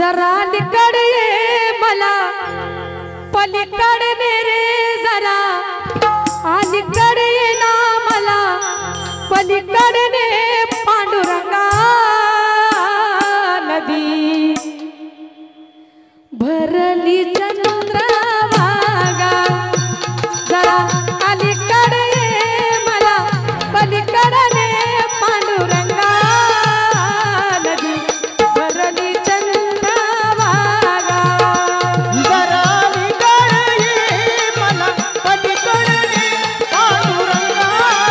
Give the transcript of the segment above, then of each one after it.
जरा अलीकडे ये मला पलीकडे रे जरा अलीकडे ये ना मला पलीकडे ने पांडुरंगा नदी भरली चंद्रभागा जरा अलीकडे ये मला पलीकडे ने पांडुरंगा नदी भरली चंद्रभागा जरा अलीकडे ये मला पलीकडे ने पांडुरंगा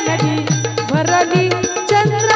नदी भरली चंद्रभागा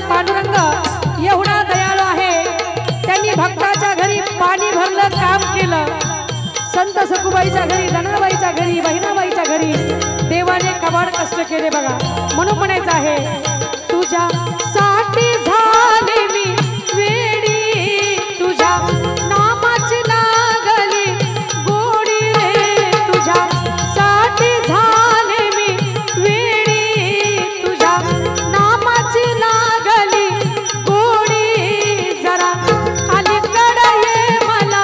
पांडुरंग एवढा दयाळू आहे, त्यांनी भक्ताच्या घरी पाणी भरलं काम केलं। संत सखुबाईच्या घरी, धनबाईच्या घरी, बहिणाबाईच्या घरी देवाने कबाड कष्ट केले बघा। म्हणून म्हणायचं आहे तुझ्या साठी झाले मी वेडी, तुझ्या नामाची लागली गोडी रे, तुझ्या साठी झाले मी वेडी, तुझ्या नामाची लागली गोडी जरा अलीकडे ये मला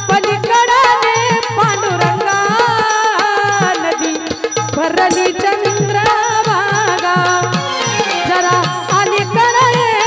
पलीकडे ने पांडुरंगा नदी भरली चंद्रभागा जरा अलीकडे ये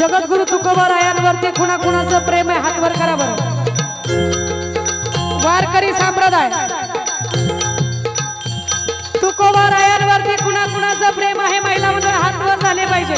जगद्गुरु तुकोबारायांवरती कुणा कुणाचं प्रेम आहे हात वर करा बरं. वारकरी संप्रदाय तुकोबारायांवरती कुणा कुणाचं प्रेम आहे महिला मंडळ हात वर झाले पाहिजे.